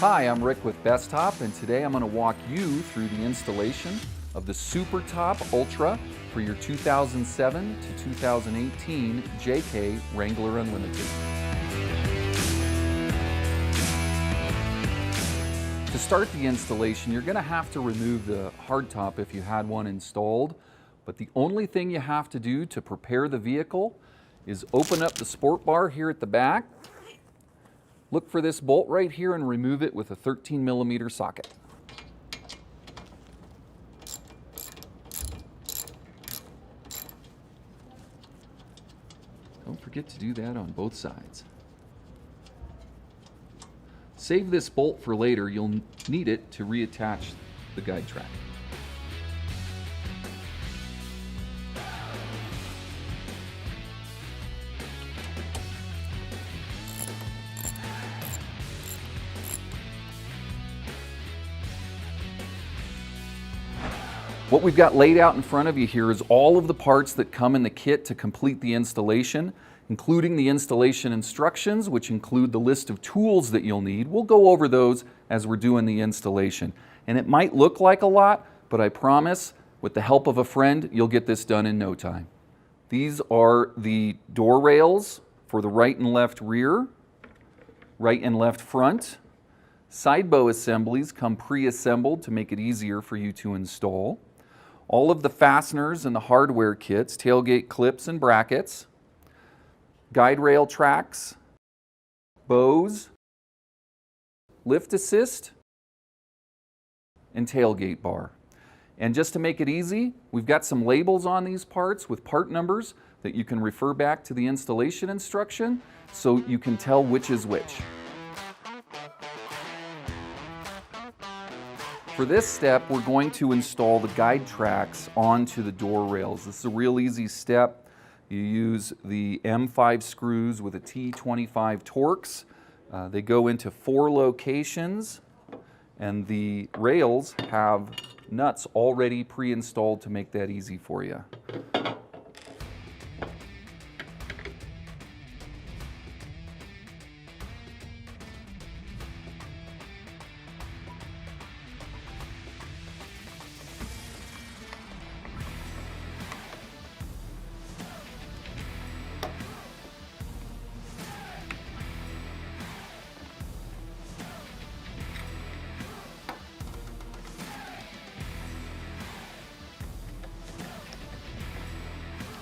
Hi, I'm Rick with Bestop, and today I'm going to walk you through the installation of the Supertop Ultra for your 2007 to 2018 JK Wrangler Unlimited. To start the installation, you're going to have to remove the hardtop if you had one installed, but the only thing you have to do to prepare the vehicle is open up the sport bar here at the back. Look for this bolt right here and remove it with a 13mm socket. Don't forget to do that on both sides. Save this bolt for later. You'll need it to reattach the guide track. What we've got laid out in front of you here is all of the parts that come in the kit to complete the installation, including the installation instructions, which include the list of tools that you'll need. We'll go over those as we're doing the installation. And it might look like a lot, but I promise, with the help of a friend, you'll get this done in no time. These are the door rails for the right and left rear, right and left front. Side bow assemblies come pre-assembled to make it easier for you to install. All of the fasteners and the hardware kits, tailgate clips and brackets, guide rail tracks, bows, lift assist, and tailgate bar. And just to make it easy, we've got some labels on these parts with part numbers that you can refer back to the installation instruction so you can tell which is which. For this step, we're going to install the guide tracks onto the door rails. This is a real easy step. You use the M5 screws with a T25 Torx. They go into 4 locations, and the rails have nuts already pre-installed to make that easy for you.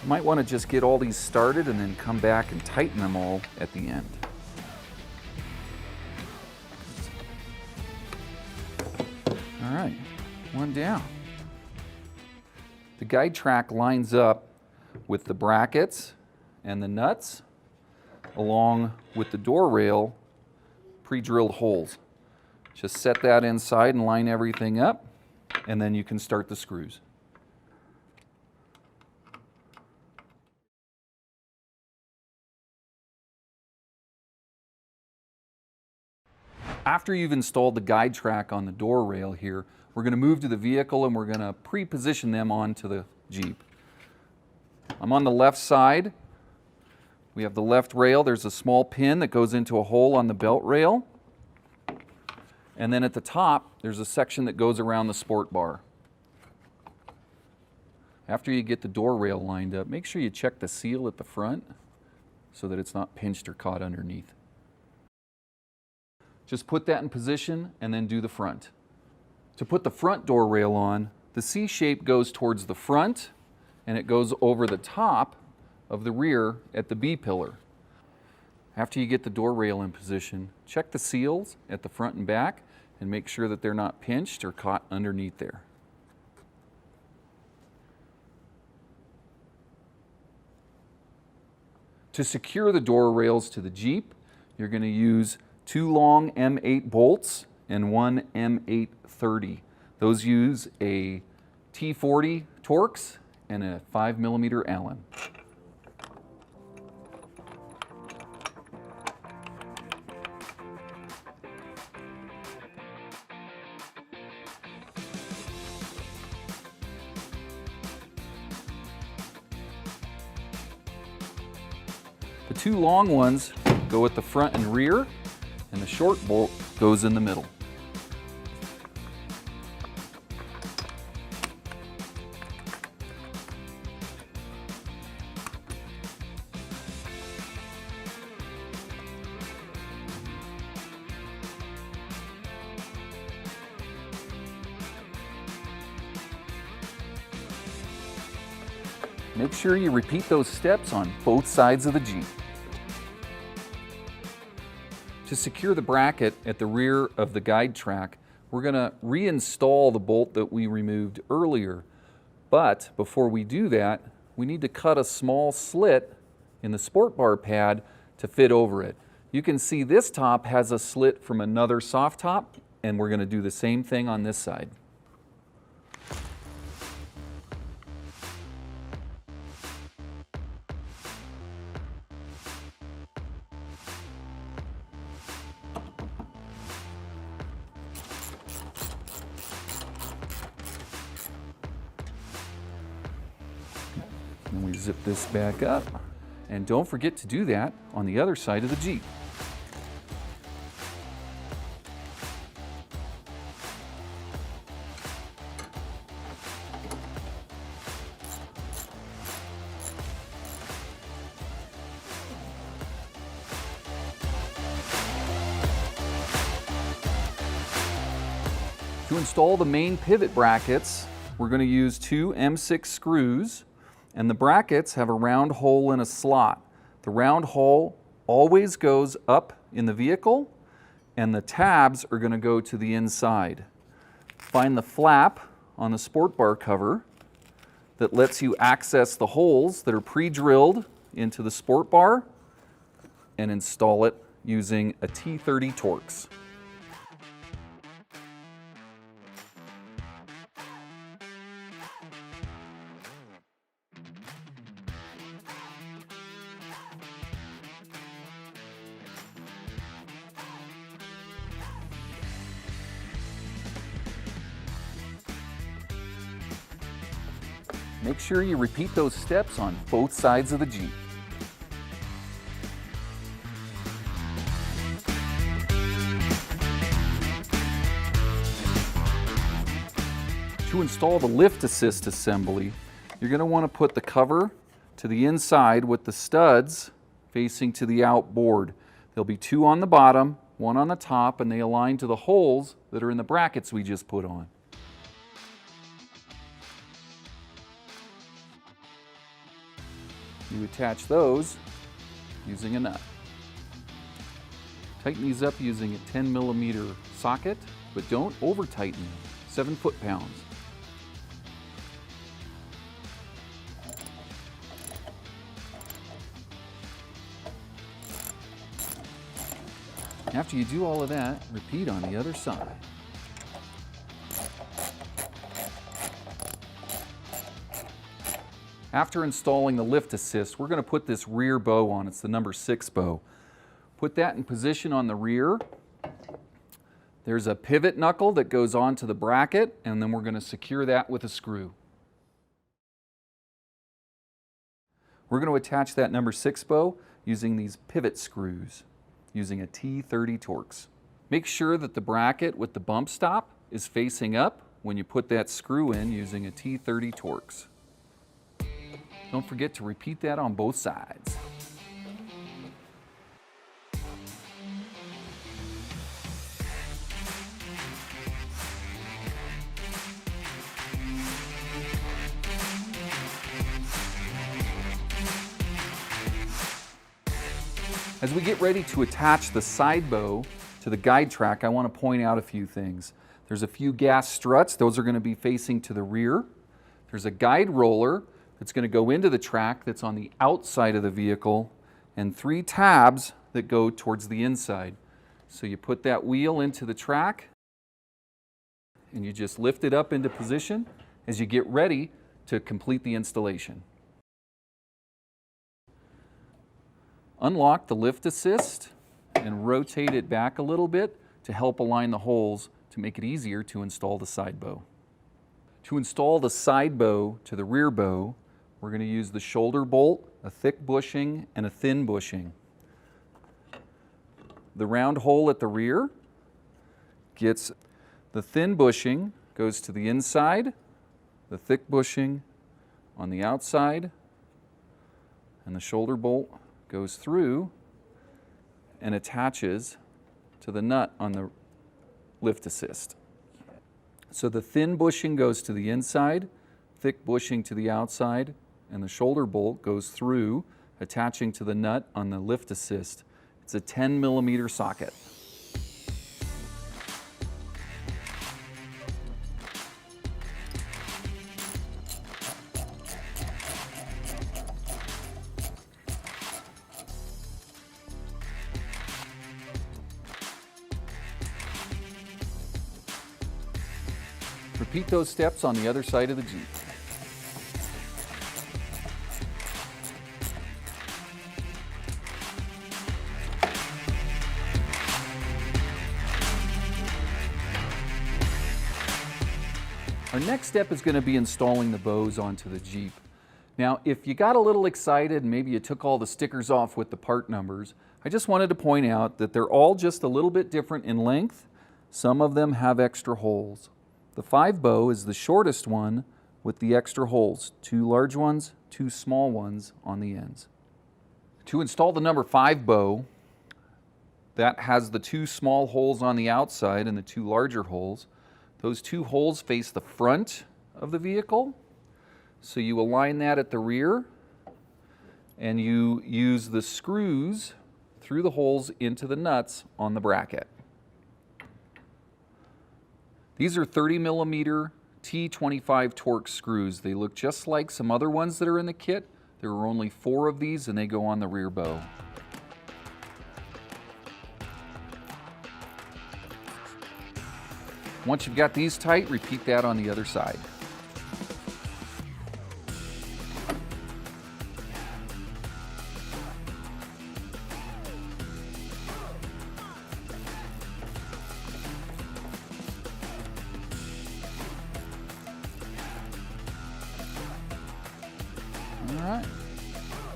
You might want to just get all these started and then come back and tighten them all at the end. All right, one down. The guide track lines up with the brackets and the nuts along with the door rail pre-drilled holes. Just set that inside and line everything up, and then you can start the screws. After you've installed the guide track on the door rail here, we're going to move to the vehicle and we're going to pre-position them onto the Jeep. I'm on the left side. We have the left rail. There's a small pin that goes into a hole on the belt rail. And then at the top, there's a section that goes around the sport bar. After you get the door rail lined up, make sure you check the seal at the front so that it's not pinched or caught underneath. Just put that in position and then do the front. To put the front door rail on, the C shape goes towards the front and it goes over the top of the rear at the B pillar. After you get the door rail in position, check the seals at the front and back and make sure that they're not pinched or caught underneath there. To secure the door rails to the Jeep, you're going to use 2 long M8 bolts and 1 M830. Those use a T40 Torx and a 5mm Allen. The 2 long ones go at the front and rear, and the short bolt goes in the middle. Make sure you repeat those steps on both sides of the Jeep. To secure the bracket at the rear of the guide track, we're going to reinstall the bolt that we removed earlier. But before we do that, we need to cut a small slit in the sport bar pad to fit over it. You can see this top has a slit from another soft top, and we're going to do the same thing on this side. And we zip this back up. And don't forget to do that on the other side of the Jeep. To install the main pivot brackets, we're going to use two M6 screws, and the brackets have a round hole in a slot. The round hole always goes up in the vehicle, and the tabs are going to go to the inside. Find the flap on the sport bar cover that lets you access the holes that are pre-drilled into the sport bar and install it using a T30 Torx. Make sure you repeat those steps on both sides of the Jeep. To install the lift assist assembly, you're going to want to put the cover to the inside with the studs facing to the outboard. There'll be two on the bottom, one on the top, and they align to the holes that are in the brackets we just put on. You attach those using a nut. Tighten these up using a 10mm socket, but don't over tighten them, 7 foot-pounds. After you do all of that, repeat on the other side. After installing the lift assist, we're going to put this rear bow on. It's the number 6 bow. Put that in position on the rear. There's a pivot knuckle that goes onto the bracket, and then we're going to secure that with a screw. We're going to attach that number 6 bow using these pivot screws, using a T30 Torx. Make sure that the bracket with the bump stop is facing up when you put that screw in using a T30 Torx. Don't forget to repeat that on both sides. As we get ready to attach the side bow to the guide track, I want to point out a few things. There's a few gas struts. Those are going to be facing to the rear. There's a guide roller that's going to go into the track that's on the outside of the vehicle, and 3 tabs that go towards the inside. So you put that wheel into the track and you just lift it up into position as you get ready to complete the installation. Unlock the lift assist and rotate it back a little bit to help align the holes to make it easier to install the side bow. To install the side bow to the rear bow, we're going to use the shoulder bolt, a thick bushing, and a thin bushing. The round hole at the rear gets the thin bushing, goes to the inside, the thick bushing on the outside, and the shoulder bolt goes through and attaches to the nut on the lift assist. So the thin bushing goes to the inside, thick bushing to the outside, and the shoulder bolt goes through, attaching to the nut on the lift assist. It's a 10mm socket. Repeat those steps on the other side of the Jeep. Our next step is going to be installing the bows onto the Jeep. Now, if you got a little excited and maybe you took all the stickers off with the part numbers, I just wanted to point out that they're all just a little bit different in length. Some of them have extra holes. The 5 bow is the shortest one with the extra holes, 2 large ones, 2 small ones on the ends. To install the number 5 bow, that has the 2 small holes on the outside and the 2 larger holes. Those 2 holes face the front of the vehicle, so you align that at the rear and you use the screws through the holes into the nuts on the bracket. These are 30mm T25 Torx screws. They look just like some other ones that are in the kit. There are only 4 of these and they go on the rear bow. Once you've got these tight, repeat that on the other side. Alright.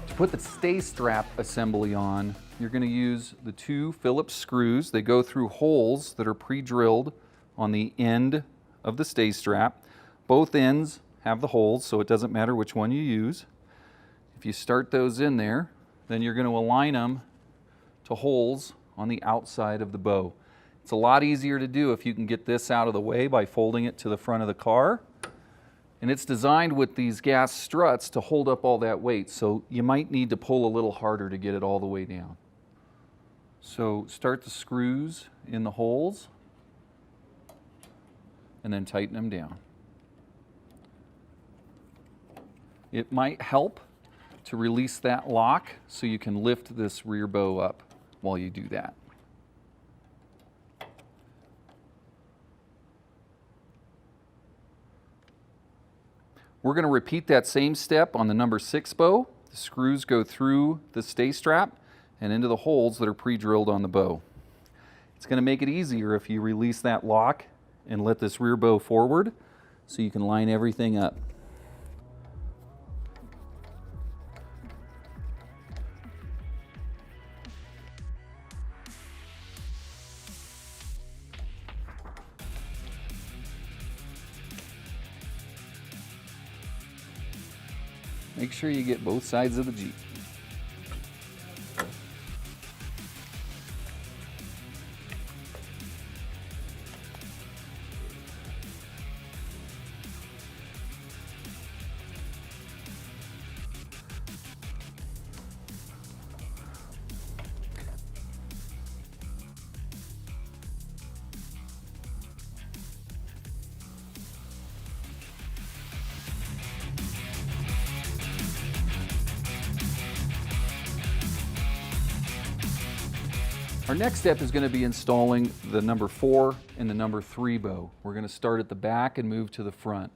To put the stay strap assembly on, you're going to use the 2 Phillips screws. They go through holes that are pre-drilled on the end of the stay strap. Both ends have the holes, so it doesn't matter which one you use. If you start those in there, then you're going to align them to holes on the outside of the bow. It's a lot easier to do if you can get this out of the way by folding it to the front of the car. And it's designed with these gas struts to hold up all that weight, so you might need to pull a little harder to get it all the way down. So start the screws in the holes and then tighten them down. It might help to release that lock so you can lift this rear bow up while you do that. We're going to repeat that same step on the number 6 bow. The screws go through the stay strap and into the holes that are pre-drilled on the bow. It's going to make it easier if you release that lock and let this rear bow forward so you can line everything up. Make sure you get both sides of the Jeep. Our next step is going to be installing the number 4 and the number 3 bow. We're going to start at the back and move to the front.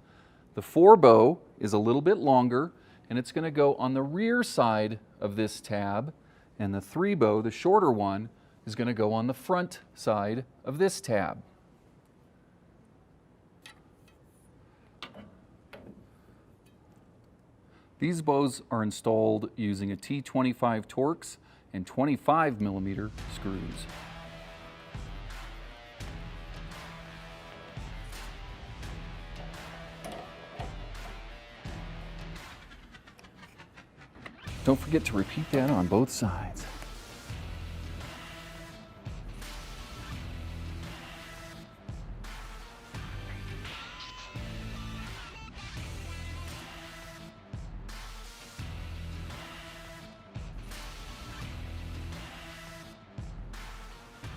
The 4 bow is a little bit longer and it's going to go on the rear side of this tab, and the 3 bow, the shorter one, is going to go on the front side of this tab. These bows are installed using a T25 Torx and 25mm screws. Don't forget to repeat that on both sides.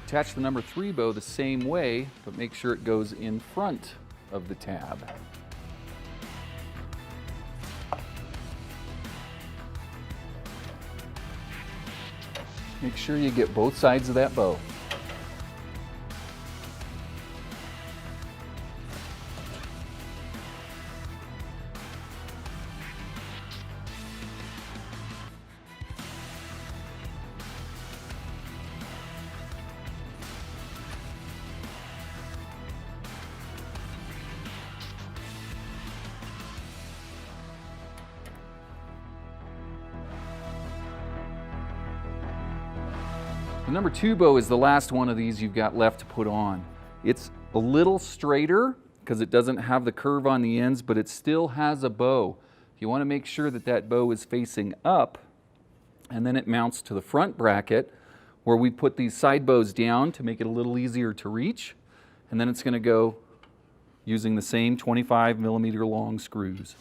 Attach the number 3 bow the same way, but make sure it goes in front of the tab. Make sure you get both sides of that bow. The number 2 bow is the last one of these you've got left to put on. It's a little straighter because it doesn't have the curve on the ends, but it still has a bow. You want to make sure that that bow is facing up, and then it mounts to the front bracket where we put these side bows down to make it a little easier to reach, and then it's going to go using the same 25mm long screws.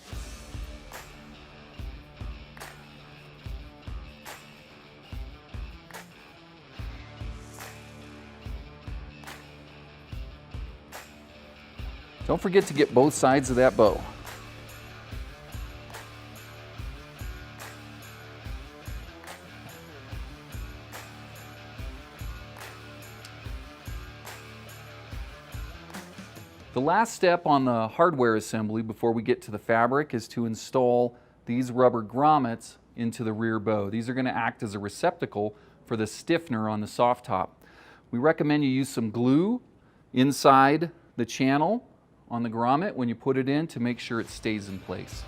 Don't forget to get both sides of that bow. The last step on the hardware assembly before we get to the fabric is to install these rubber grommets into the rear bow. These are going to act as a receptacle for the stiffener on the soft top. We recommend you use some glue inside the channel on the grommet when you put it in to make sure it stays in place.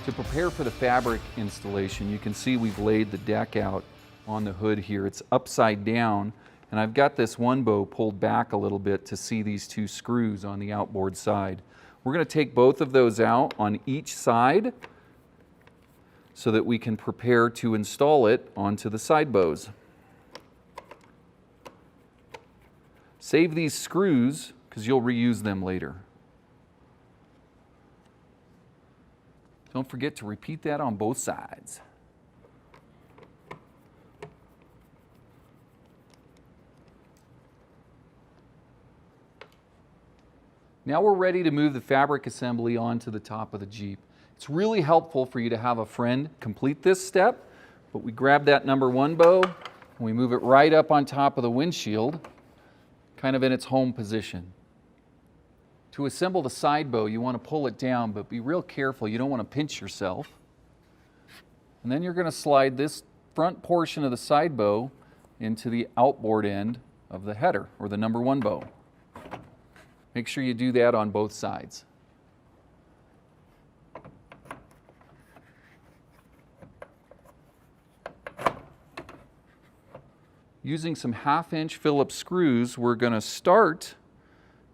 To prepare for the fabric installation, you can see we've laid the deck out on the hood here. It's upside down, and I've got this one bow pulled back a little bit to see these 2 screws on the outboard side. We're going to take both of those out on each side so that we can prepare to install it onto the side bows. Save these screws because you'll reuse them later. Don't forget to repeat that on both sides. Now we're ready to move the fabric assembly onto the top of the Jeep. It's really helpful for you to have a friend complete this step, but we grab that number 1 bow and we move it right up on top of the windshield, kind of in its home position. To assemble the side bow, you want to pull it down, but be real careful. You don't want to pinch yourself. And then you're going to slide this front portion of the side bow into the outboard end of the header, or the number 1 bow. Make sure you do that on both sides. Using some 1/2-inch Phillips screws, we're going to start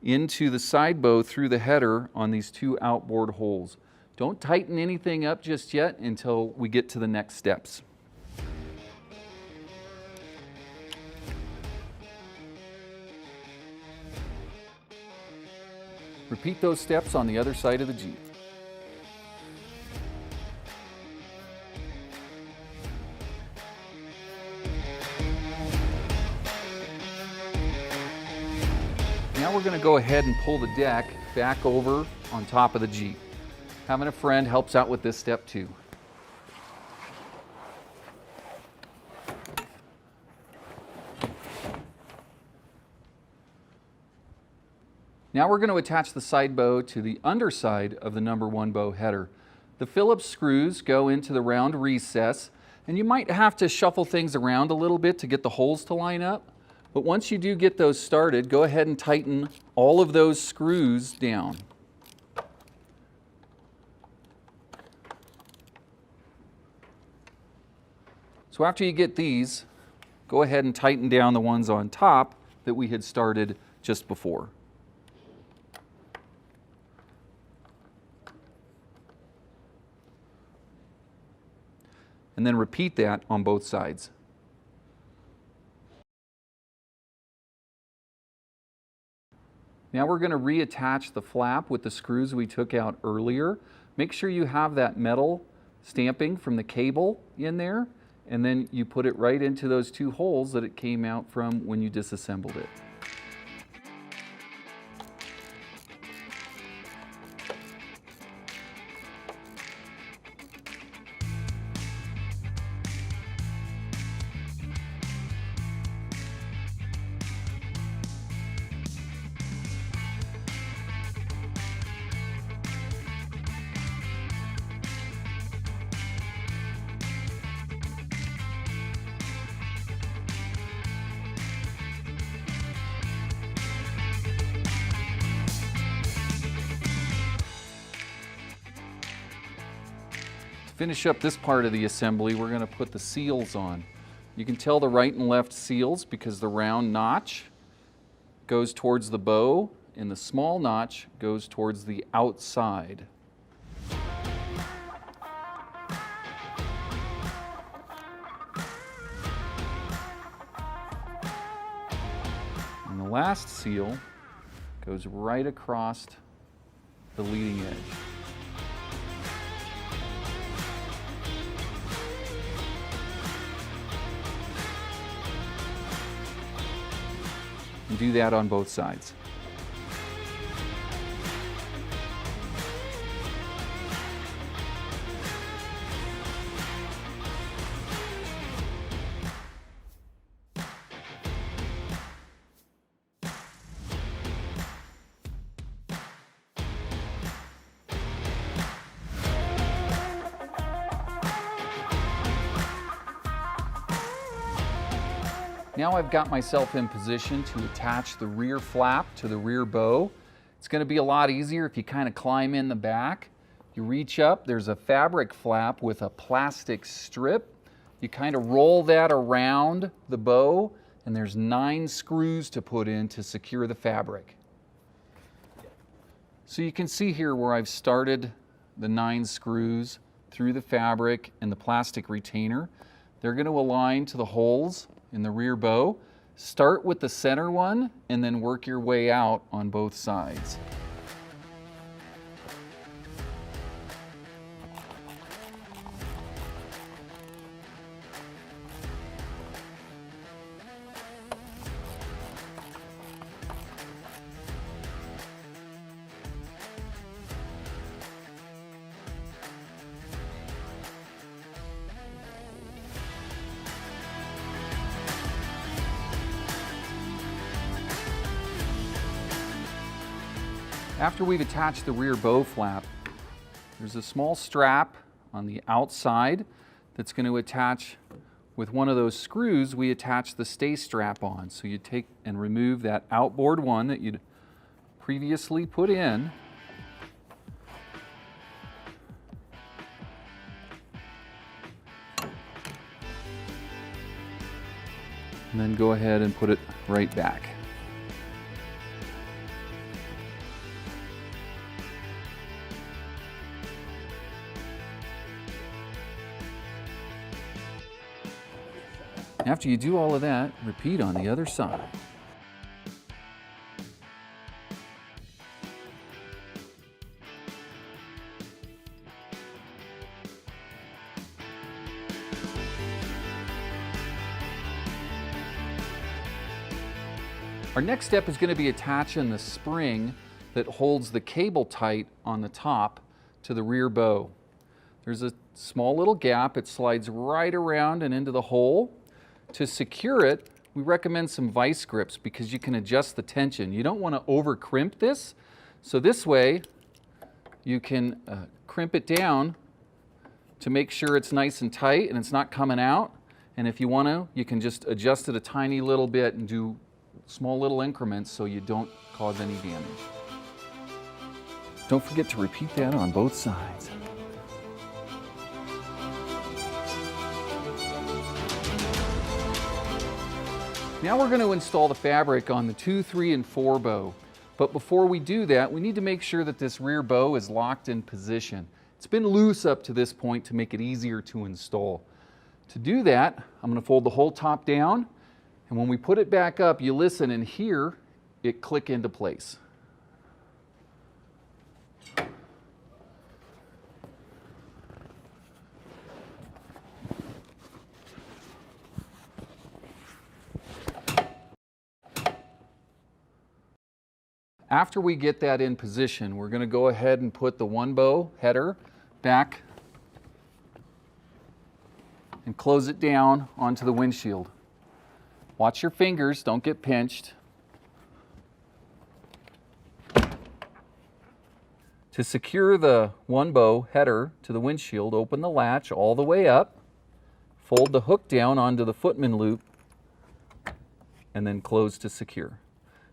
into the side bow through the header on these 2 outboard holes. Don't tighten anything up just yet until we get to the next steps. Repeat those steps on the other side of the Jeep. Now we're going to go ahead and pull the deck back over on top of the Jeep. Having a friend helps out with this step too. Now we're going to attach the side bow to the underside of the number 1 bow header. The Phillips screws go into the round recess, and you might have to shuffle things around a little bit to get the holes to line up. But once you do get those started, go ahead and tighten all of those screws down. So after you get these, go ahead and tighten down the ones on top that we had started just before. And then repeat that on both sides. Now we're going to reattach the flap with the screws we took out earlier. Make sure you have that metal stamping from the cable in there, and then you put it right into those two holes that it came out from when you disassembled it. To finish up this part of the assembly, we're going to put the seals on. You can tell the right and left seals because the round notch goes towards the bow and the small notch goes towards the outside. And the last seal goes right across the leading edge. And do that on both sides. Now I've got myself in position to attach the rear flap to the rear bow. It's going to be a lot easier if you kind of climb in the back. You reach up, there's a fabric flap with a plastic strip. You kind of roll that around the bow, and there's 9 screws to put in to secure the fabric. So you can see here where I've started the 9 screws through the fabric and the plastic retainer. They're going to align to the holes in the rear bow. Start with the center one and then work your way out on both sides. After we've attached the rear bow flap, there's a small strap on the outside that's going to attach with one of those screws. We attach the stay strap on. So you take and remove that outboard one that you'd previously put in. And then go ahead and put it right back. After you do all of that, repeat on the other side. Our next step is going to be attaching the spring that holds the cable tight on the top to the rear bow. There's a small little gap. It slides right around and into the hole. To secure it, we recommend some vice grips because you can adjust the tension. You don't want to over crimp this, so this way you can crimp it down to make sure it's nice and tight and it's not coming out. And if you want to, you can just adjust it a tiny little bit and do small little increments so you don't cause any damage. Don't forget to repeat that on both sides. Now we're going to install the fabric on the 2, 3, and 4 bow. But before we do that, we need to make sure that this rear bow is locked in position. It's been loose up to this point to make it easier to install. To do that, I'm going to fold the whole top down, and when we put it back up, you listen and hear it click into place. After we get that in position, we're going to go ahead and put the 1 bow header back and close it down onto the windshield. Watch your fingers, don't get pinched. To secure the 1 bow header to the windshield, open the latch all the way up, fold the hook down onto the footman loop, and then close to secure.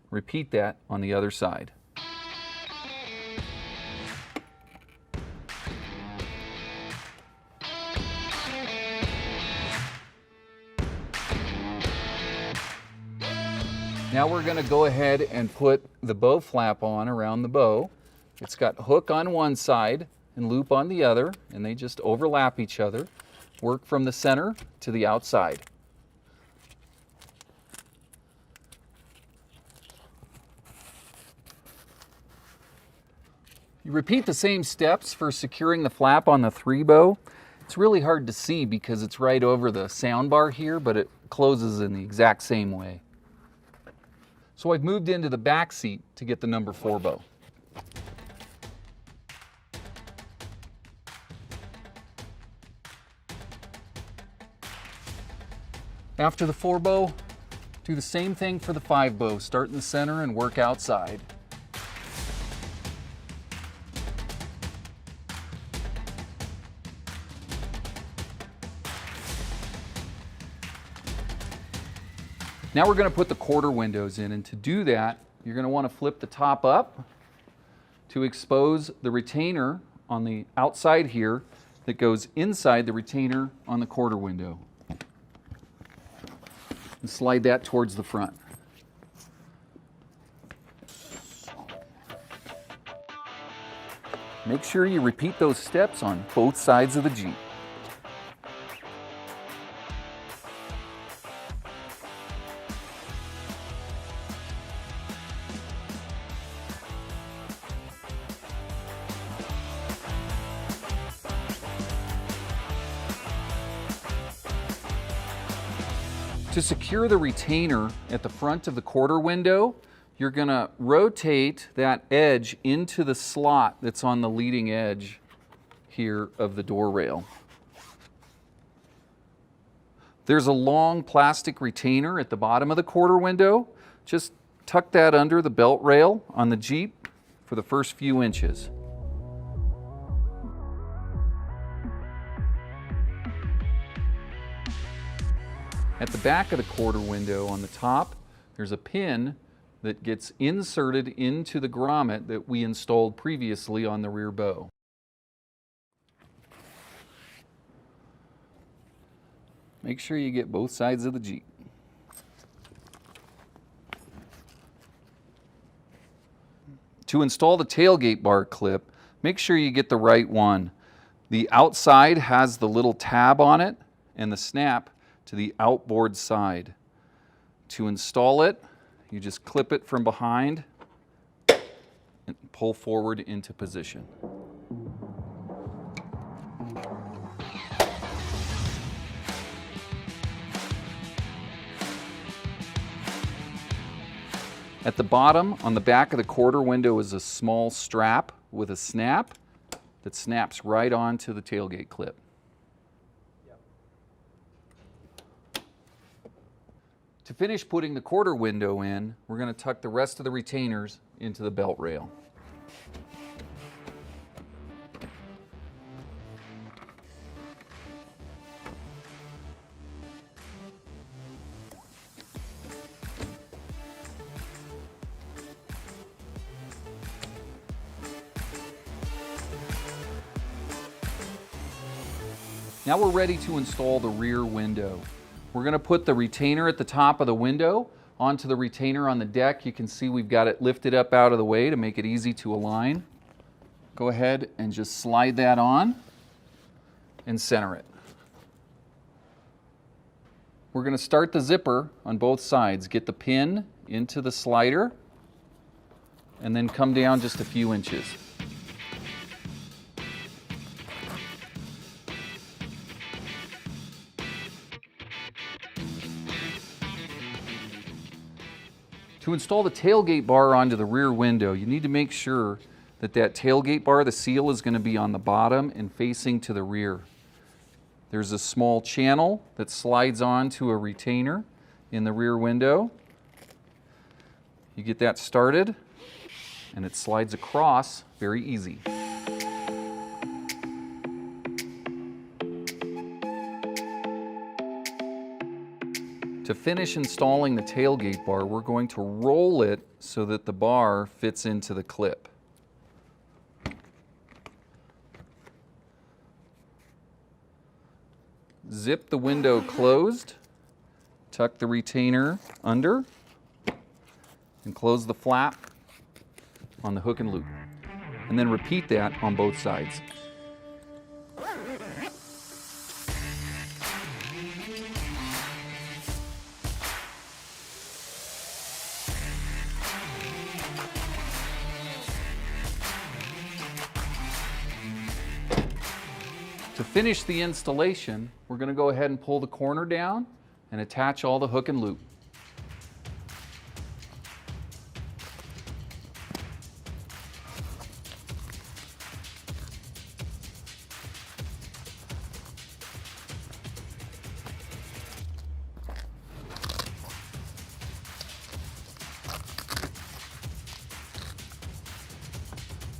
Repeat that on the other side. Now we're going to go ahead and put the bow flap on around the bow. It's got hook on one side and loop on the other, and they just overlap each other. Work from the center to the outside. You repeat the same steps for securing the flap on the 3 bow. It's really hard to see because it's right over the sound bar here, but it closes in the exact same way. So I've moved into the back seat to get the number 4 bow. After the 4 bow, do the same thing for the 5 bow. Start in the center and work outside. Now we're going to put the quarter windows in, and to do that, you're going to want to flip the top up to expose the retainer on the outside here that goes inside the retainer on the quarter window. And slide that towards the front. Make sure you repeat those steps on both sides of the Jeep. To secure the retainer at the front of the quarter window, you're going to rotate that edge into the slot that's on the leading edge here of the door rail. There's a long plastic retainer at the bottom of the quarter window. Just tuck that under the belt rail on the Jeep for the first few inches. At the back of the quarter window on the top, there's a pin that gets inserted into the grommet that we installed previously on the rear bow. Make sure you get both sides of the Jeep. To install the tailgate bar clip, make sure you get the right one. The outside has the little tab on it and the snap to the outboard side. To install it, you just clip it from behind and pull forward into position. At the bottom, on the back of the quarter window, is a small strap with a snap that snaps right onto the tailgate clip. To finish putting the quarter window in, we're going to tuck the rest of the retainers into the belt rail. Now we're ready to install the rear window. We're going to put the retainer at the top of the window onto the retainer on the deck. You can see we've got it lifted up out of the way to make it easy to align. Go ahead and just slide that on and center it. We're going to start the zipper on both sides. Get the pin into the slider and then come down just a few inches. To install the tailgate bar onto the rear window, you need to make sure that that tailgate bar, the seal, is going to be on the bottom and facing to the rear. There's a small channel that slides onto a retainer in the rear window. You get that started and it slides across very easy. To finish installing the tailgate bar, we're going to roll it so that the bar fits into the clip. Zip the window closed, tuck the retainer under, and close the flap on the hook and loop. And then repeat that on both sides. To finish the installation, we're going to go ahead and pull the corner down and attach all the hook and loop.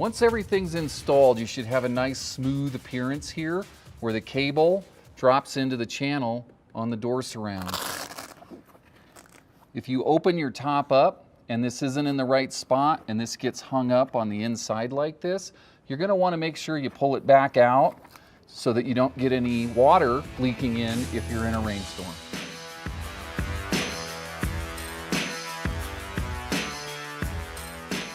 Once everything's installed, you should have a nice smooth appearance here where the cable drops into the channel on the door surround. If you open your top up and this isn't in the right spot and this gets hung up on the inside like this, you're going to want to make sure you pull it back out so that you don't get any water leaking in if you're in a rainstorm.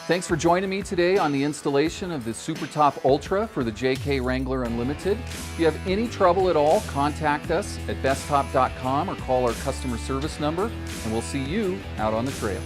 Thanks for joining me today on the installation of the Supertop Ultra for the JK Wrangler Unlimited. If you have any trouble at all, contact us at bestop.com or call our customer service number, and we'll see you out on the trail.